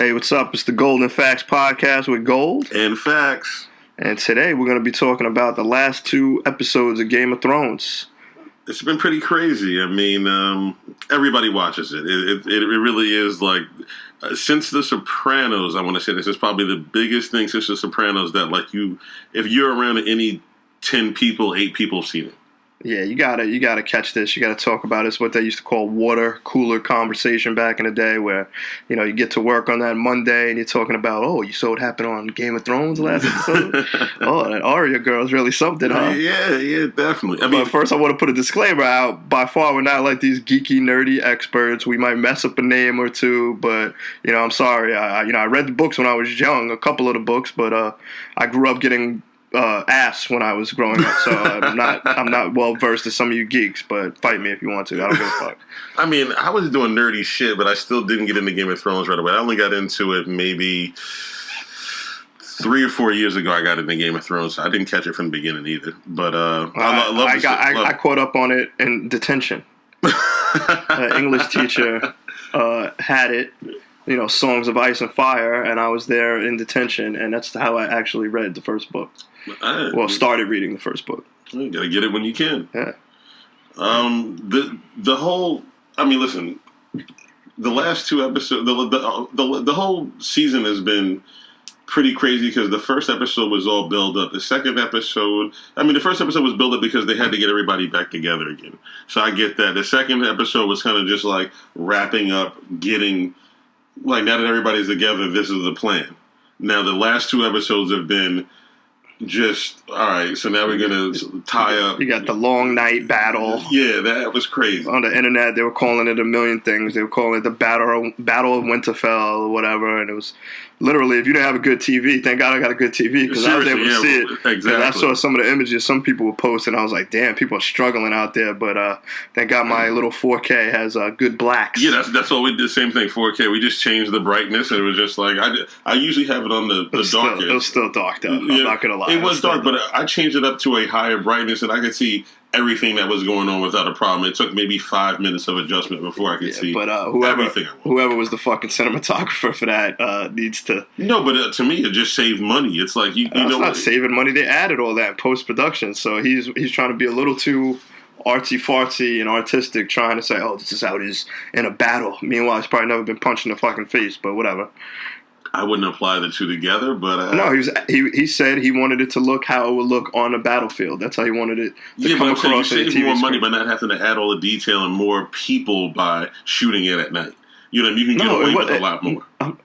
Hey, what's up? It's the Golden Fax Podcast with Gold and Fax. And today we're going to be talking about the last 2 episodes of Game of Thrones. It's been pretty crazy. I mean, everybody watches it. It really is like, since The Sopranos, I want to say this is probably the biggest thing since The Sopranos that if you're around any 10 people, 8 people have seen it. Yeah, you gotta catch this. You gotta talk about it. It's what they used to call water cooler conversation back in the day, where you get to work on that Monday and you're talking about, oh, you saw what happened on Game of Thrones last episode. Oh, that Arya girl is really something, huh? Yeah, definitely. I mean, but first I want to put a disclaimer out. By far, we're not like these geeky, nerdy experts. We might mess up a name or two, but I'm sorry. I read the books when I was young, a couple of the books, but I grew up getting ass when I was growing up, so I'm not well versed as some of you geeks, but fight me if you want to. I don't give a fuck. I mean, I was doing nerdy shit, but I still didn't get into Game of Thrones right away. I only got into it maybe 3 or 4 years ago. I got into Game of Thrones. I didn't catch it from the beginning either, but I caught up on it in detention. An English teacher had it. Songs of Ice and Fire, and I was there in detention, and that's how I actually read the first book. Started reading the first book. You gotta get it when you can. Yeah. The whole. I mean, listen. The last 2 episodes, the whole season has been pretty crazy because the first episode was all build up. The second episode, the first episode was build up because they had to get everybody back together again. So I get that. The second episode was kind of just like wrapping up, getting. Like, now that everybody's together, this is the plan. Now, the last 2 episodes have been just, all right, so now we're going to tie up. You got the long night battle. Yeah, that was crazy. On the internet, they were calling it a million things. They were calling it the Battle of Winterfell or whatever, and it was literally, if you didn't have a good TV, thank God I got a good TV, because I was able to see it. Exactly. I saw some of the images some people were posting, I was like, damn, people are struggling out there, but thank God my little 4K has good blacks. Yeah, that's what we did, the same thing, 4K. We just changed the brightness, and it was just like, I usually have it on the darkest. It was still dark, though. I'm not going to lie. It was dark, but I changed it up to a higher brightness, and I could see everything that was going on without a problem. It took maybe 5 minutes of adjustment before I could see everything. Whoever was the fucking cinematographer for that needs to. No, but to me, it just saved money. It's like it's not saving money. They added all that in post production, so he's trying to be a little too artsy fartsy and artistic, trying to say, "Oh, this is how it is in a battle." Meanwhile, he's probably never been punched in the fucking face, but whatever. I wouldn't apply the two together, but no, he said he wanted it to look how it would look on a battlefield. That's how he wanted it to come across. You save more money by not having to add all the detail and more people by shooting it at night. You can get away with a lot more.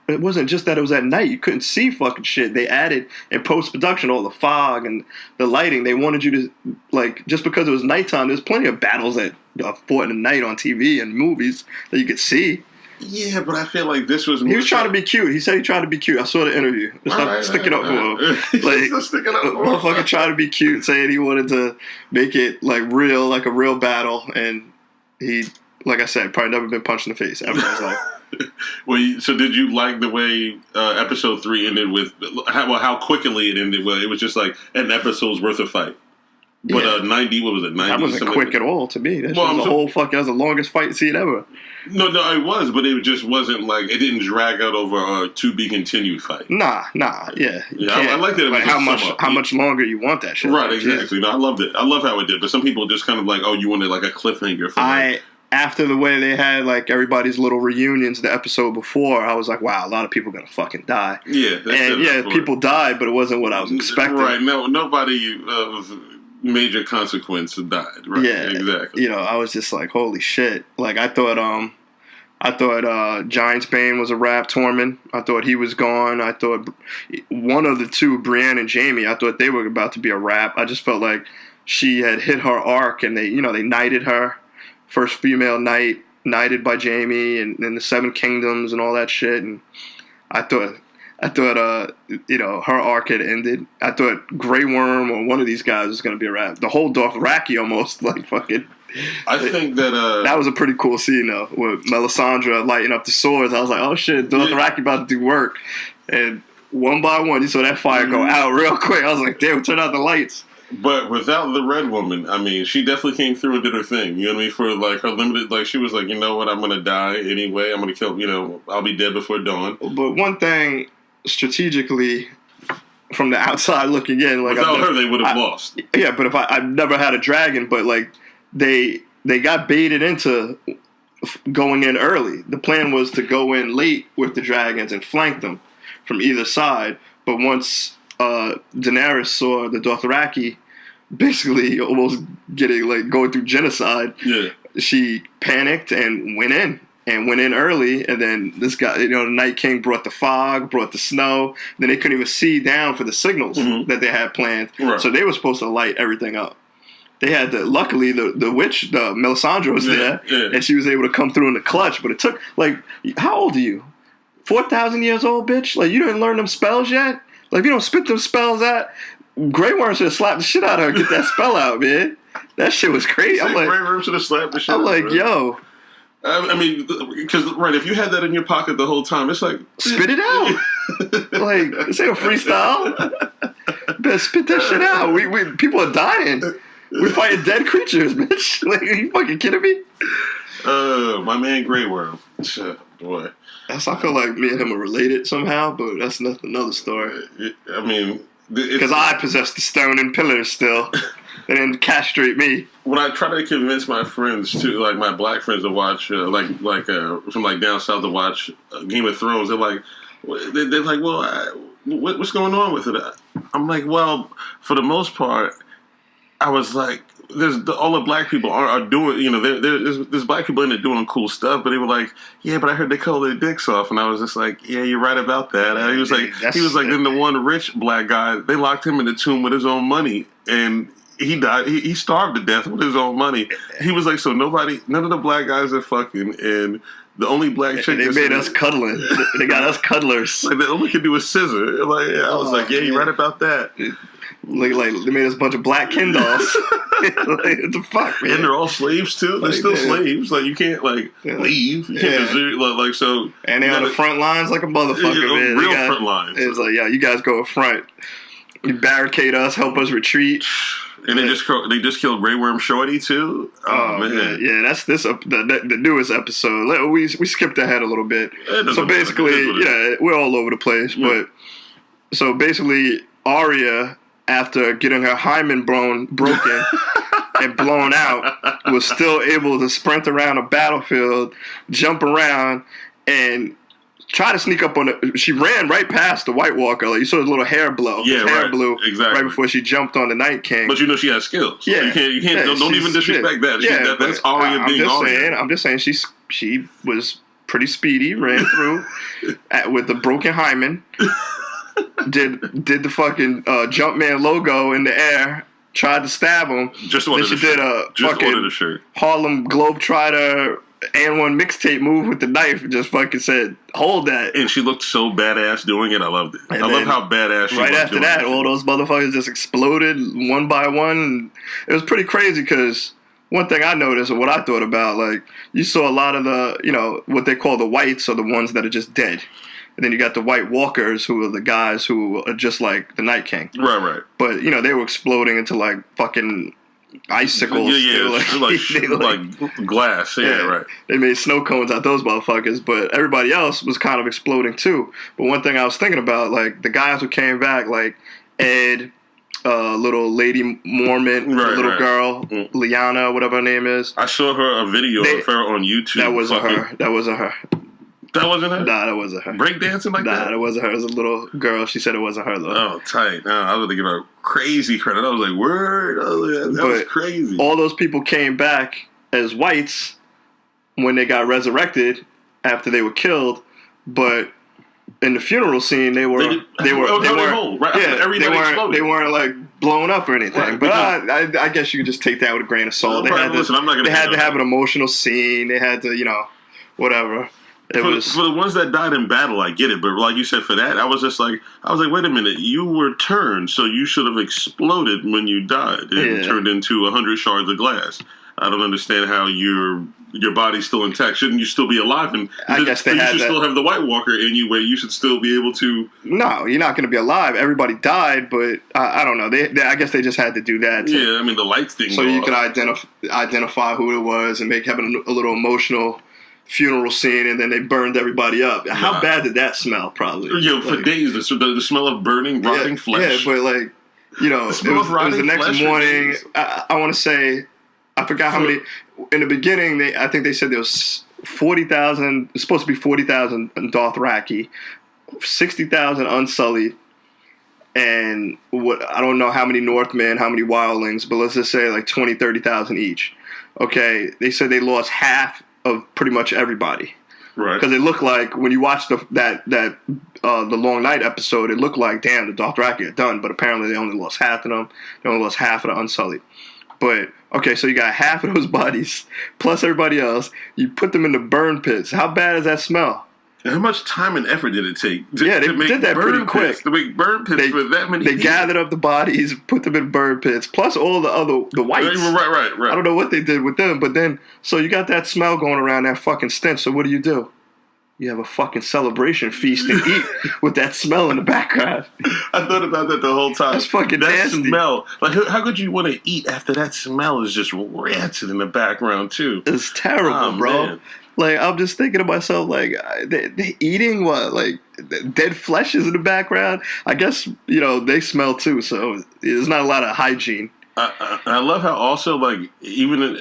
It wasn't just that it was at night. You couldn't see fucking shit. They added in post production all the fog and the lighting. They wanted you to just because it was nighttime. There's plenty of battles that are fought in the night on TV and movies that you could see. Yeah, but I feel like this was more. He was trying to be cute. He said he tried to be cute. I saw the interview. Stick it up for him. Stick it up for him. Motherfucker trying to be cute, saying he wanted to make it real, like a real battle. And he, like I said, probably never been punched in the face ever in his life. Well, so did you like the way episode 3 ended with how quickly it ended? Well, it was just like an episode's worth of fight. But 90, what was it? 90. That wasn't quick at all to me. That was the longest fight scene ever. No, it was, but it just wasn't it didn't drag out over a to be continued fight. Nah, yeah. I like that. How much longer you want that shit? Right, exactly. No, I loved it. I love how it did. But some people just kind of you wanted a cliffhanger for after the way they had everybody's little reunions the episode before, I was like, wow, a lot of people are gonna fucking die. Yeah, people died, but it wasn't what I was expecting. Right, no, nobody of major consequence died. Right, yeah, exactly. I was just like, holy shit. I thought Giant's Bane was a wrap. Tormund, I thought he was gone. I thought one of the two, Brienne and Jaime, I thought they were about to be a wrap. I just felt like she had hit her arc, and they knighted her. First female knighted by Jaime, and the 7 Kingdoms and all that shit. And I thought her arc had ended. I thought Grey Worm or one of these guys was going to be a wrap. The whole Dothraki almost fucking. I think that that was a pretty cool scene though, with Melisandre lighting up the swords. I was like, oh shit, Dothraki about to do work. And one by one, you saw that fire go out real quick. I was like, damn, turn out the lights. But without the red woman, I mean, she definitely came through and did her thing. You know what I mean? For like her limited, like she was like, you know what, I'm gonna die anyway. I'm gonna kill. You know, I'll be dead before dawn. But one thing, strategically, from the outside looking in, like without her, they would have lost. Yeah, but if I've never had a dragon, but like they got baited into going in early. The plan was to go in late with the dragons and flank them from either side. But once Daenerys saw the Dothraki basically almost going through genocide, she panicked and went in early, and then this guy, the Night King brought the fog, brought the snow, then they couldn't even see down for the signals that they had planned, so they were supposed to light everything up. They had luckily the witch, Melisandre was there, and she was able to come through in the clutch, but it took, how old are you? 4,000 years old, bitch? Like, you didn't learn them spells yet? Like, if you don't spit them spells out, Grey Worm should have slapped the shit out of her and get that spell out, man. That shit was crazy. I'm like, Grey Worm should have slapped the shit out. I'm like, bro. Yo. I mean, because, if you had that in your pocket the whole time, it's like... Spit it out. Like, this ain't a freestyle. Better spit that shit out. We people are dying. We're fighting dead creatures, bitch. Like, are you fucking kidding me? My man Grey Worm. Boy. I feel like me and him are related somehow, but that's another story. I mean... Because I possess the stone and pillars still. They didn't castrate me. When I try to convince my friends to, like my black friends to watch, from down south to watch Game of Thrones, they're like, well, what's going on with it? I'm like, well, for the most part, I was like, all the black people are doing, there's black people in there doing cool stuff, but they were like, yeah, but I heard they cut their dicks off, and I was just like, yeah, you're right about that. And he was like, then the one rich black guy, they locked him in the tomb with his own money, and he died. He starved to death with his own money. He was like, so none of the black guys are fucking, and the only black chick. They made us cuddling. They got us cuddlers. Like, all we could do was scissor. Like, I was like, yeah, you're right about that. Like they made us a bunch of black Ken dolls. Like, what the fuck, man? And they're all slaves too. They're still slaves. Like, you can't leave. You can't desert, so. And they're on the front lines like a motherfucker, man. Real front lines. It's like, yeah, you guys go up front. You barricade us, help us retreat. And they just killed Grey Worm Shorty too. Oh man, yeah, that's the newest episode. We skipped ahead a little bit. So basically, we're all over the place. Yeah. But so basically, Arya, after getting her hymen broken and blown out, was still able to sprint around a battlefield, jump around, and try to sneak up on it. She ran right past the White Walker. Like, you saw his little hair blow. Yeah, his hair blew exactly right before she jumped on the Night King. But she has skills. Yeah, so you can't. Don't even disrespect that. Yeah, that's Arya being Arya. I'm just saying she was pretty speedy. Ran through with the broken hymen. Did the fucking Jumpman logo in the air. Tried to stab him. Just ordered then she did a fucking shirt. Harlem Globetrotter and one mixtape move with the knife and just fucking said, hold that. And she looked so badass doing it. I loved it. I love how badass she was. Right after that, all those motherfuckers just exploded one by one. It was pretty crazy because one thing I noticed and what I thought about, like, you saw a lot of the, what they call the whites are the ones that are just dead. And then you got the White Walkers, who are the guys who are just like the Night King. Right. But, they were exploding into, like, fucking icicles. Yeah. Like glass. Yeah, right. They made snow cones out those motherfuckers. But everybody else was kind of exploding, too. But one thing I was thinking about, like, the guys who came back, like Ed, little Lady Mormont, little girl, Lyanna, whatever her name is. I saw her a video of her on YouTube. That wasn't her. That wasn't her? Nah, that wasn't her. Breakdancing like that? Nah, that wasn't her. It was a little girl. She said it wasn't her, though. Oh, tight. No, I was going to give her crazy credit. I was like, word? That was crazy. All those people came back as whites when they got resurrected after they were killed, but in the funeral scene, they weren't like blown up or anything. Right, but I guess you could just take that with a grain of salt. They had to have an emotional scene. They had to, whatever. For the ones that died in battle, I get it. But like you said, for that, I was like, wait a minute. You were turned, so you should have exploded when you died and turned into 100 shards of glass. I don't understand how you're your body's still intact, shouldn't you still be alive? And I guess they you had should that. still have the White Walker in you, where you should still be able to. No, you're not going to be alive. Everybody died, but I don't know. I guess they just had to do that. Yeah, I mean the lights thing. So you could identify who it was and make having a little emotional funeral scene, and then they burned everybody up. How bad did that smell? Probably. Yeah, for days. The smell of burning, rotting flesh. Yeah, but like, you know, it was the next morning. I want to say, I forgot how many. In the beginning, I think they said there was 40,000. It's supposed to be 40,000 Dothraki, 60,000 Unsullied, and I don't know how many Northmen, how many Wildlings, but let's just say like 20, 30,000 each. Okay, they said they lost half of pretty much everybody. Right. Because it looked like when you watched the Long Night episode, it looked like, damn, the Dothraki are done. But apparently they only lost half of them. They only lost half of the Unsullied. But, okay, so you got half of those bodies, plus everybody else. You put them in the burn pits. How bad does that smell? And how much time and effort did it take? They did that pretty quick. To make burn pits for that many They people. gathered up the bodies, put them in burn pits, plus all the whites. Right. I don't know what they did with them, but then, so you got that smell going around, that fucking stench, so what do? You have a fucking celebration feast and eat with that smell in the background. I thought about that the whole time. That's fucking nasty. That smell. Like, how could you want to eat after that smell is just rancid in the background, too? It's terrible, bro. Man. Like, I'm just thinking to myself, like, they eating what? Like, dead flesh is in the background? I guess, you know, they smell, too, so there's not a lot of hygiene. I love how also, like, even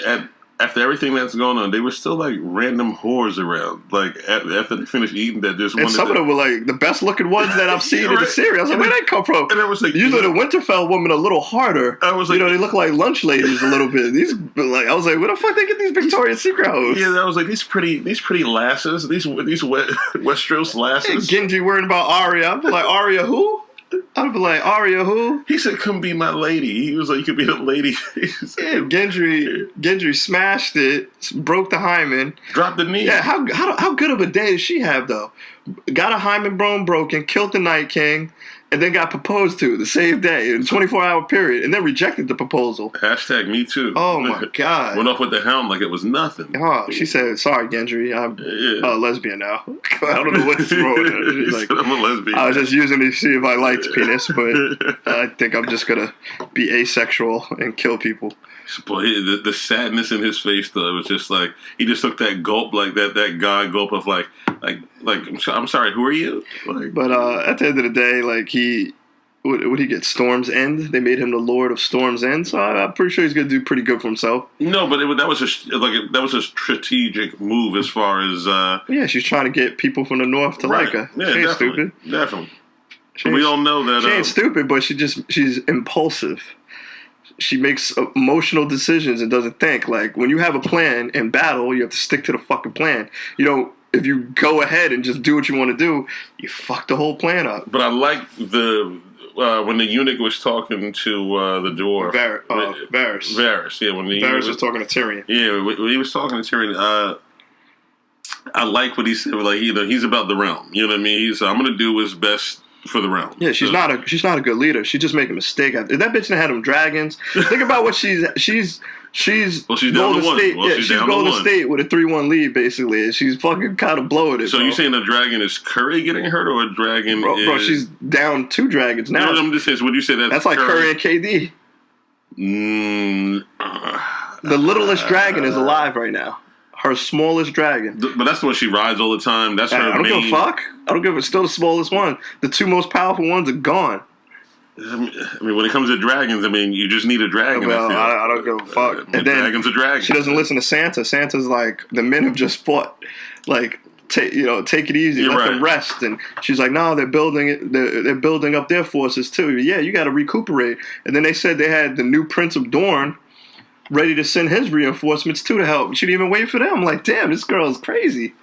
after everything that's going on, they were still like random whores around. Like after they finished eating, that just and some of them were like the best looking ones that I've seen in the series. I was like, where'd they come from? And I was like, usually the Winterfell women a little harder. I was like, you know, they look like lunch ladies a little bit. I was like, where the fuck they get these Victoria's Secret hoes? Yeah, I was like, these pretty lasses, these Westeros lasses. And Genji worrying about Arya. I'm like, Arya who? I'd be like, Arya who? He said, come be my lady. He was like, you could be the lady. Yeah, Gendry smashed it, broke the hymen. Dropped the knee. Yeah, how good of a day did she have, though? Got a hymen bone broken, killed the Night King, and then got proposed to the same day in a 24-hour period, and then rejected the proposal. Hashtag me too. Oh, my God. Went off with the helm like it was nothing. Oh, she said, sorry, Gendry, I'm a lesbian now. I don't know what's wrong with her. She's like, I'm a lesbian. I was just using it to see if I liked penis, but I think I'm just going to be asexual and kill people. Boy, the sadness in his face, though, it was just like, he just took that gulp, like that guy gulp of like, I'm sorry, who are you? Like, but at the end of the day, like would he get Storm's End? They made him the Lord of Storm's End, so I'm pretty sure he's going to do pretty good for himself. No, but that was a strategic move as far as. Yeah, she's trying to get people from the north to like her. Yeah, she ain't stupid. Definitely. We all know that she ain't stupid, but she's impulsive. She makes emotional decisions and doesn't think. Like, when you have a plan in battle, you have to stick to the fucking plan. You don't, if you go ahead and just do what you want to do, you fuck the whole plan up. But I like when the eunuch was talking to the dwarf. Varys. Varys, yeah. When Varys was talking to Tyrion. Yeah, when he was talking to Tyrion, I like what he said. Like, you know, he's about the realm. You know what I mean? I'm going to do his best for the realm. Yeah, she's not a good leader. She just make a mistake. If that bitch had them dragons, think about what she's Golden State. She's Golden State with a 3-1 lead basically, and she's fucking kind of blowing it. So you saying a dragon is Curry getting hurt, or a dragon? Bro, she's down 2 dragons now. No, I'm just saying. So would you say that's like Curry and KD? The littlest dragon is alive right now. Her smallest dragon. But that's the one she rides all the time. That's her I don't give a fuck. I don't give a still the smallest one. The 2 most powerful ones are gone. I mean, when it comes to dragons, I mean, you just need a dragon. Well, I don't give a fuck. And then dragon's a dragon. She doesn't listen to Santa. Santa's like, the men have just fought. Like, take it easy. Let them rest. And she's like, no, they're building up their forces too. Yeah, you got to recuperate. And then they said they had the new Prince of Dorne ready to send his reinforcements too to help. She didn't even wait for them. I'm like, damn, this girl is crazy.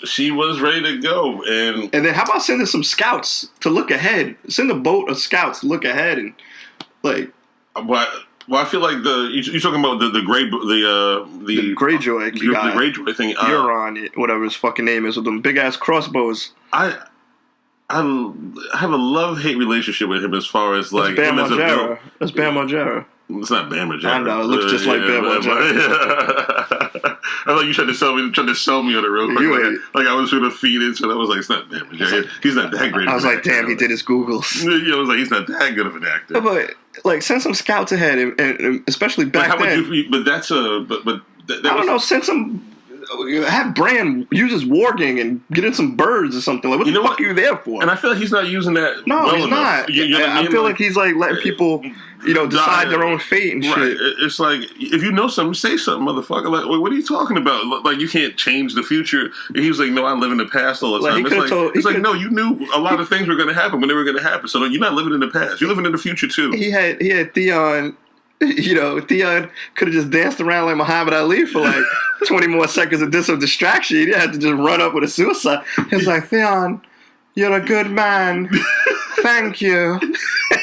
She was ready to go, and then how about sending some scouts to look ahead? Send a boat of scouts to look ahead and like. Well, I feel like you're talking about the Greyjoy guy, the Greyjoy thing. Euron, whatever his fucking name is, with them big ass crossbows. I have a love-hate relationship with him as far as like Bam him Margera. That's Bam Margera. It's not Bam Margera. I know, it looks just like Bam Margera. I thought you tried to sell me on it real quick. Like I was trying to feed into it. I was like, it's not damn. He's not that great. I was like, damn, he did his Googles. Yeah, I was like, he's not that good of an actor. But like, send some scouts ahead, and especially back then. But that's a I don't know. Send some. Have Bran use his warging and get in some birds or something. Like, what the fuck are you there for? And I feel like he's not using that. No, well he's enough. not. You know what I mean? I feel like he's like letting people, decide their own fate and shit. It's like, if you know something, say something, motherfucker. Like, what are you talking about? Like, you can't change the future. And he was like, no, I live in the past all the time. It's like, no, you knew a lot of things were going to happen when they were going to happen. So you're not living in the past. You're living in the future too. He had Theon. Theon could have just danced around like Muhammad Ali for like 20 more seconds and did some distraction. He didn't have to just run up with a suicide. He was like, Theon, you're a good man. Thank you.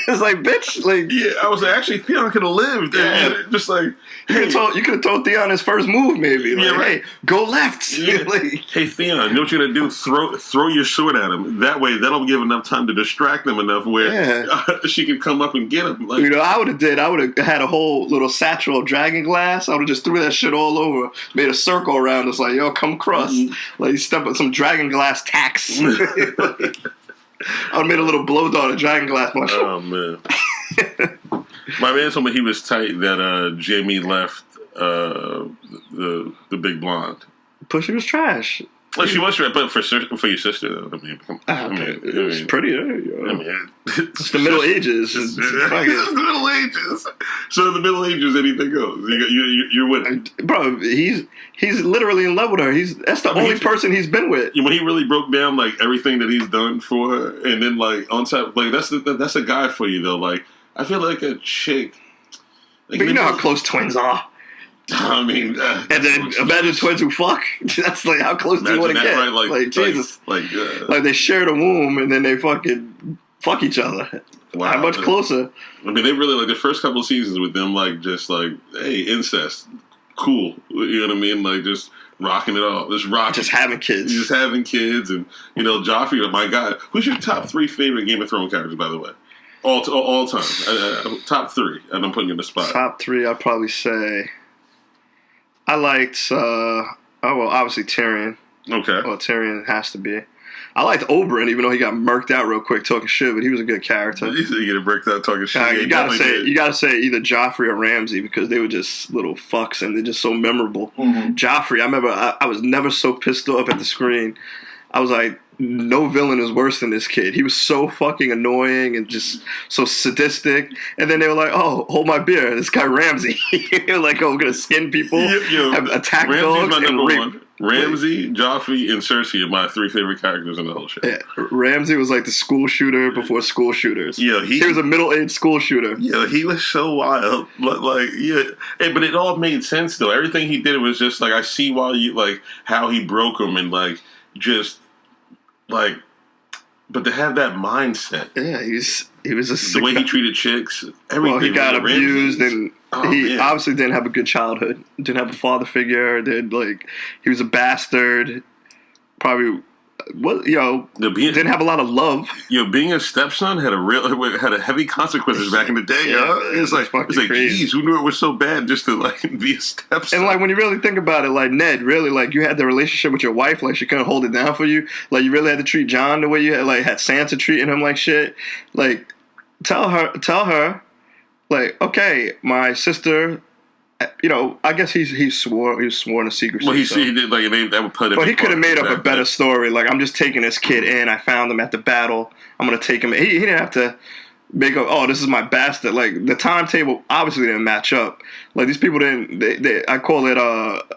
It's like, bitch. Like, yeah, I was like, actually, Theon could have lived. Yeah. Just like, hey. You could have told Theon his first move, maybe. Like, hey, go left. Yeah. Like, hey, Theon, you know what you're going to do? Throw your sword at him. That way, that'll give enough time to distract them enough where she can come up and get him. Like, I would have had a whole little satchel of dragon glass. I would have just threw that shit all over, made a circle around us, like, yo, come across. Mm-hmm. Like, step on some dragon glass tacks. I would have made a little blow dart of dragon glass. Oh, man. My man told me he was tight that Jamie left the big blonde. Pussy was trash. Well, she was trash, but for your sister, though. It was pretty. It's the Middle Ages. It's the Middle Ages. So in the Middle Ages, anything goes. You're with him. Bro, he's literally in love with her. That's the only person he's been with. When he really broke down like everything that he's done for her, and then like on top, like that's a guy for you though. Like I feel like a chick. Like, but you know how close twins are. I mean, and then imagine twins who fuck. That's like how close do you want to get? Right? Like Jesus, like they shared a womb and then they fucking fuck each other. Wow, how much closer? I mean, they really like the first couple of seasons with them, like just like, hey, incest, cool. You know what I mean? Like just rocking it all, just having kids, and Joffrey. My God, who's your top 3 favorite Game of Thrones characters, by the way? All time, top 3. And I'm putting you in the spot. Top 3, I'd probably say. I liked, obviously Tyrion. Okay. Well, Tyrion has to be. I liked Oberyn, even though he got murked out real quick talking shit, but he was a good character. You said you get murked out talking shit. You gotta say either Joffrey or Ramsay because they were just little fucks and they're just so memorable. Mm-hmm. Joffrey, I remember I was never so pissed off at the screen. I was like, no villain is worse than this kid. He was so fucking annoying and just so sadistic. And then they were like, oh, hold my beer. This guy Ramsay. Like, oh, we're going to skin people, attack dogs, and rape. Ramsay, Joffrey, and Cersei are my 3 favorite characters in the whole show. Yeah. Ramsay was like the school shooter before school shooters. Yeah, he was a middle-aged school shooter. Yeah, he was so wild. But it all made sense, though. Everything he did was just like, I see how he broke him and like, just like, but to have that mindset. Yeah, he was a sick the way he treated chicks. Everything. Well, he got abused and he obviously didn't have a good childhood. Didn't have a father figure. He was a bastard. Probably didn't have a lot of love. Being a stepson had a heavy consequences back in the day. It's like geez, who knew it was so bad just to like be a stepson? And like when you really think about it, like Ned, really like you had the relationship with your wife, like she couldn't hold it down for you. Like you really had to treat Jon the way you had Sansa treating him like shit. Like tell her, like okay, my sister. I guess he was sworn to secrecy. Well, he did that would put him. But he could have made up a better story. Like I'm just taking this kid in. I found him at the battle. I'm gonna take him. He didn't have to make up. Oh, this is my bastard. Like the timetable obviously didn't match up. Like these people didn't. I call it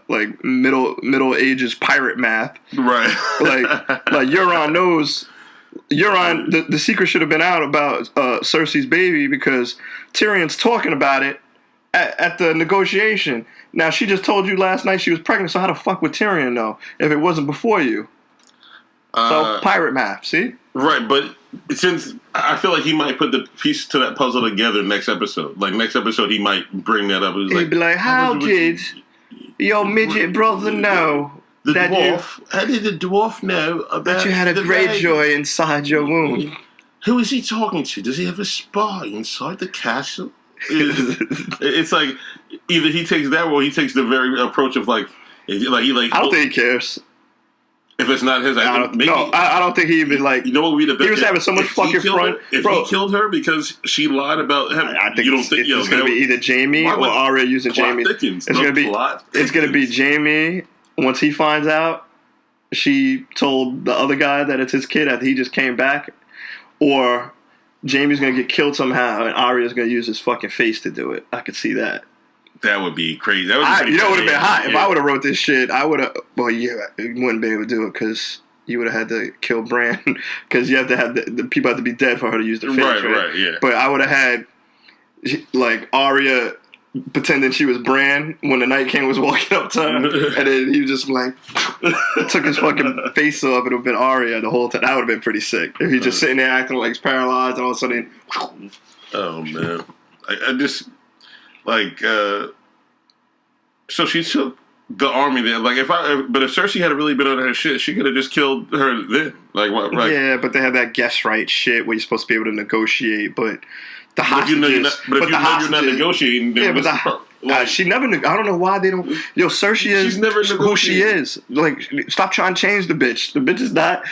like middle ages pirate math. Right. like Euron knows. Euron, the secret should have been out about Cersei's baby because Tyrion's talking about it. At the negotiation. Now, she just told you last night she was pregnant, so how the fuck would Tyrion know if it wasn't before you? So, pirate math, see? Right, but since I feel like he might put the piece to that puzzle together next episode. Like, next episode, he might bring that up. He'd be like, how did your midget brother know? How did the dwarf know about that you had a Greyjoy inside your womb? Who is he talking to? Does he have a spy inside the castle? It's like either he takes that or he takes the very approach of like I don't think he cares. If it's not his, I don't think he even like. You know what would be the best? He was having so much fucking fun. If he killed her because she lied about him, I think it's going to be either Jamie or Arya using Jamie. It's going to be Jamie. Once he finds out, she told the other guy that it's his kid after he just came back, or Jamie's going to get killed somehow, and Arya's going to use his fucking face to do it. I could see that. That would be crazy. That would would have been hot. If I would have wrote this shit, I would have. Well, yeah, you wouldn't be able to do it because you would have had to kill Bran because you have to have the people have to be dead for her to use their face. Right, yeah. But I would have had like Arya pretending she was Bran when the Night King was walking up to her, and then he was just like took his fucking face off. It would have been Arya the whole time. That would have been pretty sick. If he's just sitting there acting like he's paralyzed, and all of a sudden, oh man, I just. Like, so she took the army there. Like, but if Cersei had really been on her shit, she could have just killed her then. Like, what? Right? Yeah, but they have that guest right shit where you're supposed to be able to negotiate. But the hostages, you're not negotiating, then she never. I don't know why they don't. Yo, Cersei is who she is. Like, stop trying to change the bitch. The bitch is not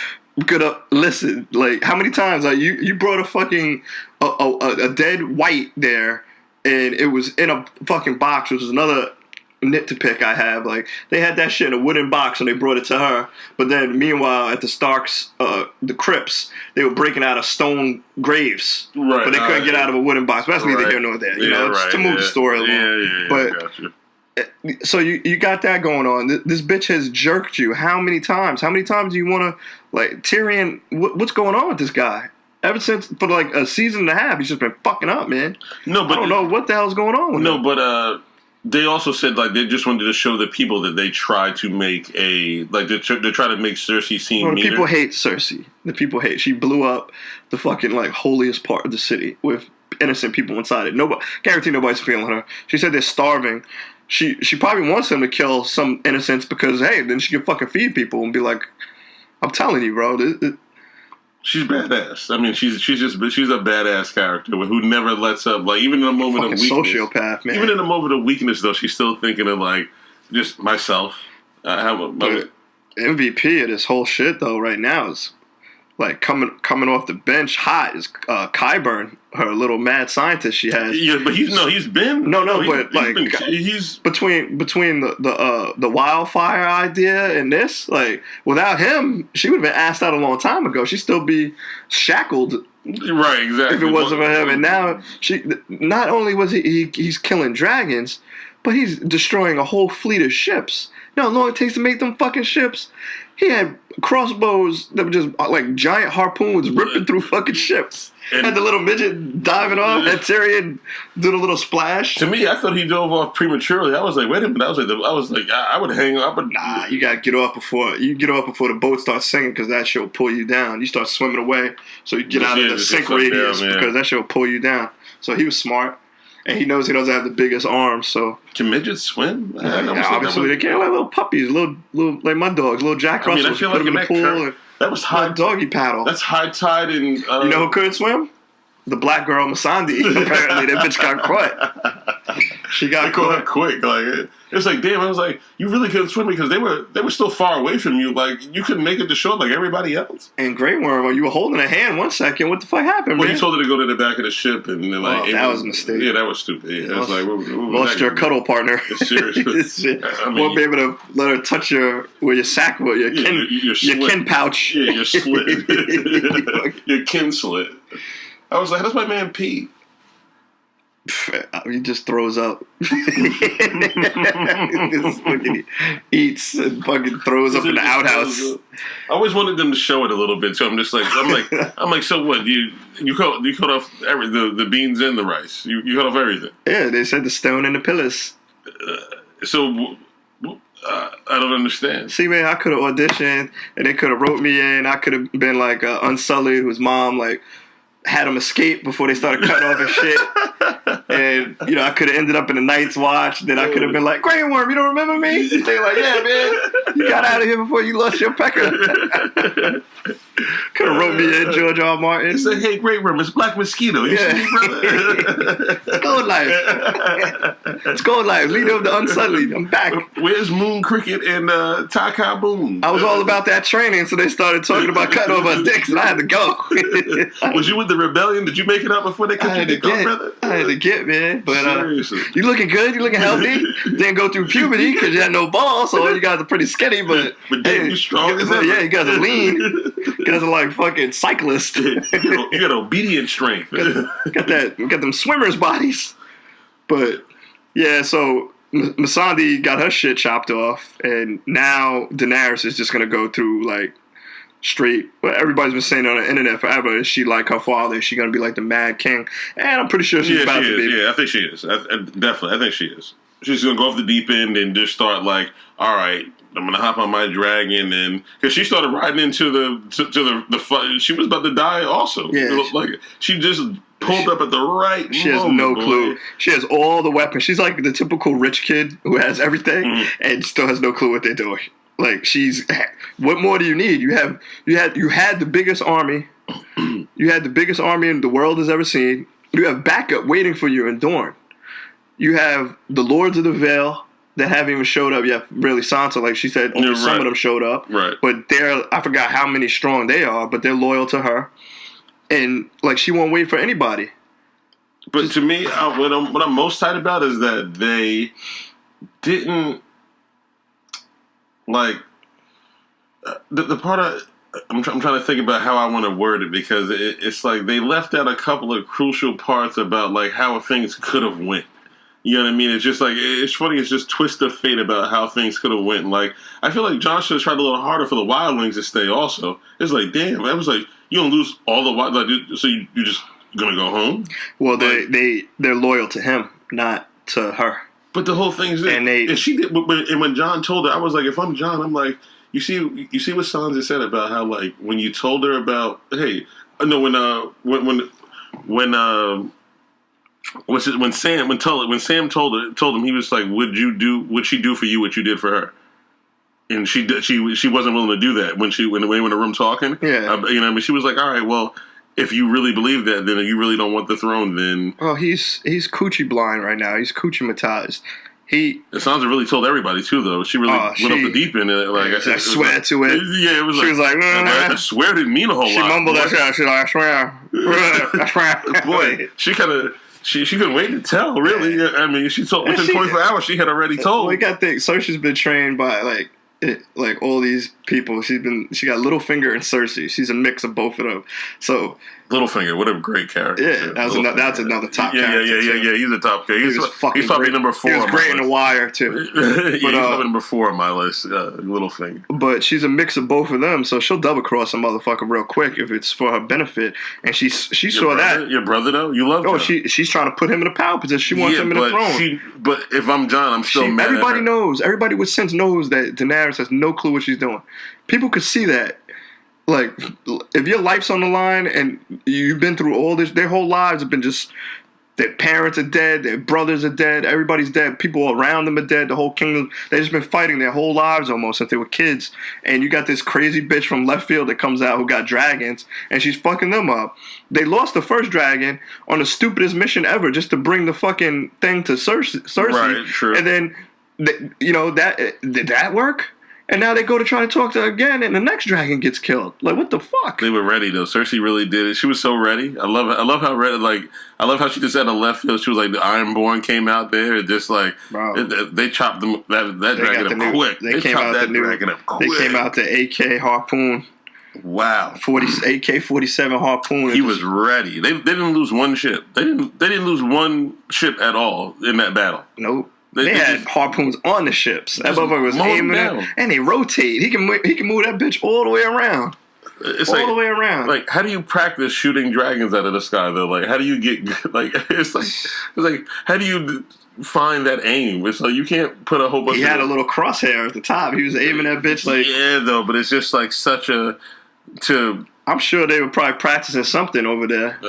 gonna listen. Like, how many times you brought a fucking a dead white there. And it was in a fucking box, which is another nit to pick I have. Like, they had that shit in a wooden box and they brought it to her. But then, meanwhile, at the Starks, the crypts, they were breaking out of stone graves. Right. But they couldn't get out of a wooden box. But that's neither here nor there. You know, it's to move the story along. But, so you got that going on. This bitch has jerked you how many times? How many times do you want to, like, Tyrion, what's going on with this guy? Ever since, for like a season and a half, he's just been fucking up, man. No, but I don't know what the hell's going on with him. But they also said, like, they just wanted to show the people that they tried to make they try to make Cersei seem meaner. People hate Cersei. The people hate. She blew up the fucking, like, holiest part of the city with innocent people inside it. Guarantee nobody's feeling her. She said they're starving. She probably wants them to kill some innocents because, hey, then she can fucking feed people and be like, I'm telling you, bro, she's badass. I mean, she's a badass character who never lets up. Like, even in a moment of weakness, sociopath, man. Even in a moment of weakness, though, she's still thinking of like just myself. MVP of this whole shit, though, right now is like coming off the bench hot is Qyburn, her little mad scientist she has. Yeah, but he's between the wildfire idea and this, like, without him, she would have been asked out a long time ago. She'd still be shackled. Right, exactly. If it wasn't for him, and now not only was he's killing dragons, but he's destroying a whole fleet of ships. You know how long it takes to make them fucking ships? He had crossbows that were just like giant harpoons ripping through fucking ships. And had the little midget diving off, and Tyrion did a little splash. To me, I thought he dove off prematurely. I was like, wait a minute. I would hang up. Nah, you gotta get off before the boat starts sinking because that shit will pull you down. You start swimming away, so you get out of the sink radius because that shit will pull you down. So he was smart. And he knows he doesn't have the biggest arms, so... Can midgets swim? Obviously they can. Like little puppies, little like my dogs, little Jack Russells. I feel like in the pool. That was high doggy paddle. That's high tide in... you know who couldn't swim? The black girl Masandi. Apparently, that bitch got caught. She got caught quick. Like it's like, damn. I was like, you really couldn't swim because they were still far away from you. Like you couldn't make it to shore like everybody else. And Grey Worm, you were holding a hand 1 second. What the fuck happened? Well, man? You told her to go to the back of the ship, and then like that was a mistake. Yeah, that was stupid. Yeah, it was like lost your cuddle partner. Seriously, won't be able to let her touch your sack, your kin pouch. Yeah, your slit. Your kin slit. I was like, how does my man pee? He just throws up. He just fucking eats and fucking throws up in the outhouse. I always wanted them to show it a little bit, so I'm like, so what? You cut off the beans and the rice. You cut off everything. Yeah, they said the stone and the pillars. I don't understand. See, man, I could have auditioned and they could have wrote me in. I could have been like Unsullied, whose mom like had him escape before they started cutting off his shit. And, you know, I could have ended up in the Night's Watch. Then I could have been like, Grey Worm, you don't remember me? They're like, yeah, man, you got out of here before you lost your pecker. Could have wrote me in, George R. Martin. He said, hey, Grey Worm, it's Black Mosquito. You see me, brother? It's Gold Life. It's Gold Life. Leader of the Unsullied. I'm back. Where's Moon Cricket and Taka Boom? I was all about that training, so they started talking about cutting off our dicks, and I had to go. Was you with the rebellion? Did you make it up before they cut your dick off, brother? I had to get, man. But seriously. You looking good? You looking healthy? Didn't go through puberty because you had no balls, so you guys are pretty skinny, but damn, you strong as ever. Yeah, you guys are lean. You guys are like fucking cyclists. You got obedient strength. got them swimmers' bodies. But yeah, so Missandei got her shit chopped off, and now Daenerys is just gonna go through like straight. What everybody's been saying on the internet forever is she like her father? Is she gonna be like the Mad King? And I'm pretty sure she's about to be. Yeah, I think she is. Definitely, I think she is. She's gonna go off the deep end and just start like, all right, I'm gonna hop on my dragon, and because she started riding into the she was about to die also. Yeah, like she just pulled up at the right moment. She has no clue. She has all the weapons. She's like the typical rich kid who has everything and still has no clue what they're doing. Like what more do you need? You had the biggest army. You had the biggest army the world has ever seen. You have backup waiting for you in Dorne. You have the Lords of the Vale that haven't even showed up yet. Really, Sansa, like she said, only some of them showed up. Right. But I forgot how many strong they are, but they're loyal to her. And like she won't wait for anybody. But to me, what I'm most tight about is that they didn't like the part I'm trying to think about how I want to word it, because it's like they left out a couple of crucial parts about like how things could have went. You know what I mean? It's just like, it's funny, it's just twist of fate about how things could have went. Like, I feel like John should have tried a little harder for the wildlings to stay also. It's like, damn, I was like, you don't lose all the wild, like, so you just gonna go home? Well, they're loyal to him, not to her. But the whole thing is that, and she did, and when John told her, I was like, if I'm John, I'm like, you see what Sansa said about how, like, when you told her about, hey, no, when Sam told him, he was like, would she do for you what you did for her? And she wasn't willing to do that when they were in the room talking. Yeah, you know, I mean, she was like, all right, well, if you really believe that, then you really don't want the throne. Then well, he's coochie blind right now. He's coochie-matized. Sansa really told everybody too, though. She really went off the deep end. Like I swear to it. Yeah, it was. She was like, I swear didn't mean a whole lot. She mumbled that shit. She's like, I swear. Boy, she kind of. She couldn't wait to tell, really. I mean, she told within 24 hours. She had already told. Well, you got to think, Cersei's been trained by like all these people. She got Littlefinger and Cersei. She's a mix of both of them. So Littlefinger, what a great character. Yeah, that's another top character. Yeah. He's a top character. He's probably number 4. He was great in The Wire too. He's probably number 4 on my list. Littlefinger. But she's a mix of both of them, so she'll double cross a motherfucker real quick if it's for her benefit. And she saw that. Your brother though, you love. Oh, she's trying to put him in a power position. She wants him in the throne. But if I'm John, I'm still mad. Everybody knows. Everybody with sense knows that Daenerys has no clue what she's doing. People could see that. Like, if your life's on the line and you've been through all this, their whole lives have been just, their parents are dead, their brothers are dead, everybody's dead, people around them are dead, the whole kingdom, they've just been fighting their whole lives almost since they were kids. And you got this crazy bitch from left field that comes out who got dragons, and she's fucking them up. They lost the first dragon on the stupidest mission ever just to bring the fucking thing to Cersei. Right, true. And then, did that work? And now they go to try to talk to her again, and the next dragon gets killed. Like, what the fuck? They were ready though. Cersei really did it. She was so ready. I love how ready. Like, I love how she just had a left field. She was like the Ironborn came out there, and just like they chopped them that dragon up quick. They chopped that dragon up quick. They came out the AK harpoon. Wow, AK-47 harpoon. He was ready. They didn't lose one ship. They didn't lose one ship at all in that battle. Nope. They had harpoons on the ships. That motherfucker was aiming it, and they rotate. He can move that bitch all the way around. It's all the way around. Like, how do you practice shooting dragons out of the sky though? Like, how do you get like? It's like how do you find that aim? It's like you can't put a whole bunch. He had a little crosshair at the top. He was aiming that bitch like though. But it's just like such a to. I'm sure they were probably practicing something over there.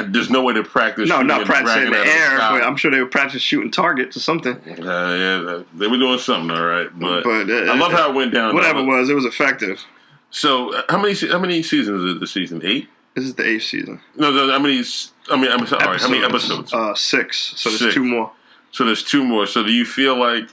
There's no way to practice. No, not practicing in the air, but I'm sure they were practicing shooting targets or something. Yeah, they were doing something, all right. But I love how it went down. Whatever it was effective. So how many seasons is it this season? 8? This is the 8th season. No, I'm sorry. How many episodes? 6. So there's 2 more. So there's 2 more. So do you feel like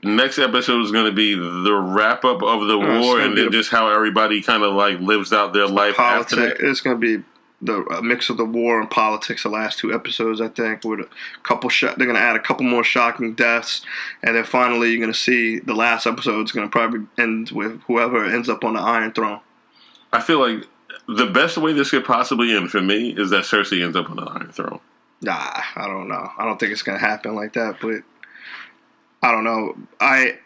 next episode is going to be the wrap up of the war, and then just how everybody kind of like lives out their life after that? It's going to be a mix of the war and politics. The last 2 episodes, I think, with a couple. They're going to add a couple more shocking deaths, and then finally you're going to see the last episode is going to probably end with whoever ends up on the Iron Throne. I feel like the best way this could possibly end for me is that Cersei ends up on the Iron Throne. Nah, I don't know. I don't think it's going to happen like that, but I don't know. I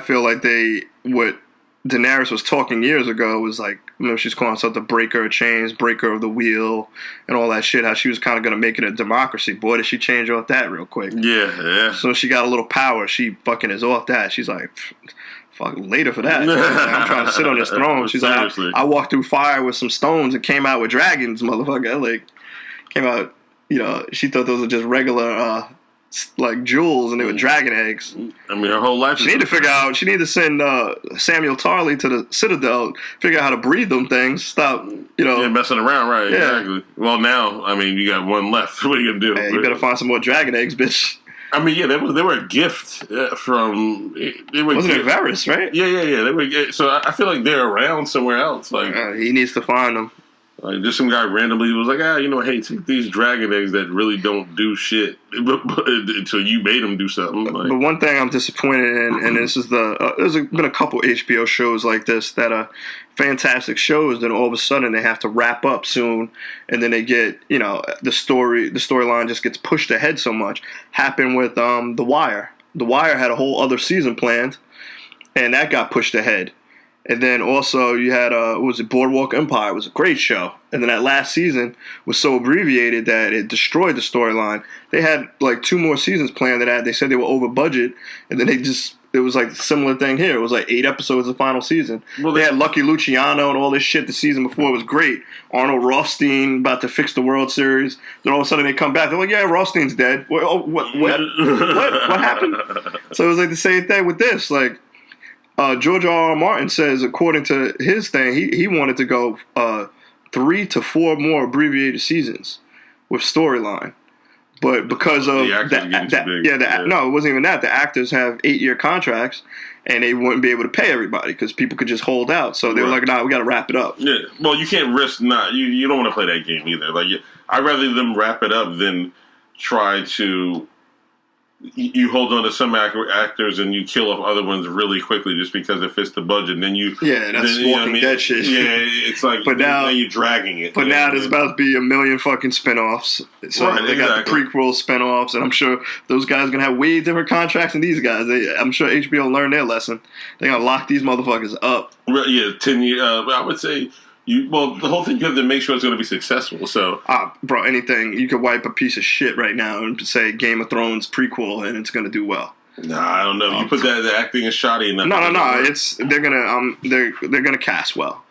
feel like what Daenerys was talking years ago was like, she's calling herself the breaker of chains, breaker of the wheel, and all that shit, how she was kind of going to make it a democracy. Boy, did she change off that real quick. Yeah. So she got a little power. She fucking is off that. She's like, fuck, later for that. I'm trying to sit on this throne. She's like, I walked through fire with some stones and came out with dragons, motherfucker. Like, came out, she thought those were just regular, like jewels, and they were dragon eggs. I mean, her whole life. She need to send Samuel Tarly to the Citadel, figure out how to breed them things. Stop, messing around, right? Yeah. Exactly. Well, now, I mean, you got one left. What are you gonna do? Hey, you better find some more dragon eggs, bitch. I mean, yeah, they were a gift from. Wasn't it Varys, right? Yeah. They were. So I feel like they're around somewhere else. Like he needs to find them. Like, just some guy randomly was like, hey, take these dragon eggs that really don't do shit until you made them do something. Like, but one thing I'm disappointed in, and this is there's been a couple HBO shows like this that are fantastic shows, then all of a sudden they have to wrap up soon, and then they get, the storyline just gets pushed ahead so much. Happened with The Wire. The Wire had a whole other season planned, and that got pushed ahead. And then also you had Boardwalk Empire. It was a great show. And then that last season was so abbreviated that it destroyed the storyline. They had like 2 more seasons planned. They said they were over budget, and then it was like a similar thing here. It was like 8 episodes of the final season. Well, they had Lucky Luciano and all this shit the season before. It was great. Arnold Rothstein about to fix the World Series. Then all of a sudden they come back. They're like, yeah, Rothstein's dead. What happened? So it was like the same thing with this. Like, George R. R. Martin says, according to his thing, he wanted to go 3 to 4 more abbreviated seasons with storyline. But because of no, it wasn't even that. The actors have 8-year contracts, and they wouldn't be able to pay everybody because people could just hold out. So they were like, "Nah, we got to wrap it up." Yeah, well, you can't risk not. You don't want to play that game either. Like, I'd rather them wrap it up than try to. You hold on to some actors and you kill off other ones really quickly just because it fits the budget. And then that's Walking Dead shit. Yeah, it's like now you're dragging it. But now there's about to be a million fucking spinoffs. So they got the prequel spinoffs, and I'm sure those guys are gonna have way different contracts than these guys. I'm sure HBO learned their lesson. They're gonna lock these motherfuckers up. Yeah, 10 years. I would say. The whole thing, you have to make sure it's going to be successful. So, bro, anything you could wipe a piece of shit right now and say Game of Thrones prequel, and it's going to do well. Nah, I don't know. You put that the acting is shoddy enough. No. They're gonna cast well.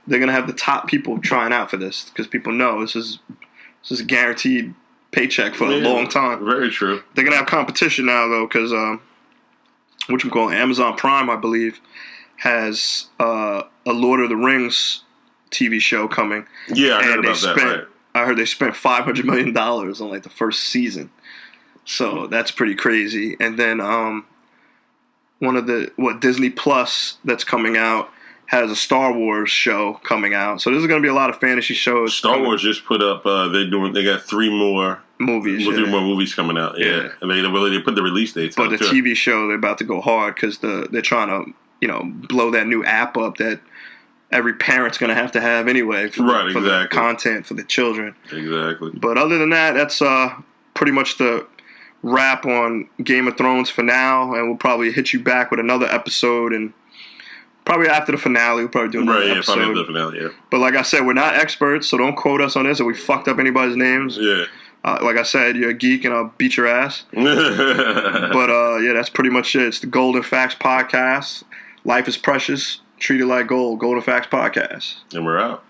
They're gonna have the top people trying out for this because people know this is a guaranteed paycheck for a long time. Very true. They're gonna have competition now though because Amazon Prime, I believe, has a Lord of the Rings TV show coming. Yeah, I heard about that. Right. I heard they spent $500 million on like the first season, so that's pretty crazy. And then one of Disney Plus that's coming out has a Star Wars show coming out. So there's going to be a lot of fantasy shows. Star Wars just put up. They got 3 more movies. 3 more movies coming out. Yeah, and they put the release dates. But the TV show, they're about to go hard because they're trying to blow that new app up that every parent's going to have anyway for the content for the children. Exactly. But other than that, that's pretty much the wrap on Game of Thrones for now, and we'll probably hit you back with another episode, and probably after the finale, we'll probably do another episode. Probably after the finale, yeah. But like I said, we're not experts, so don't quote us on this if we fucked up anybody's names. Yeah. Like I said, you're a geek, and I'll beat your ass. But yeah, that's pretty much it. It's the Golden Fax Podcast. Life is precious. Treat it like gold. Golden Fax Podcast. And we're out.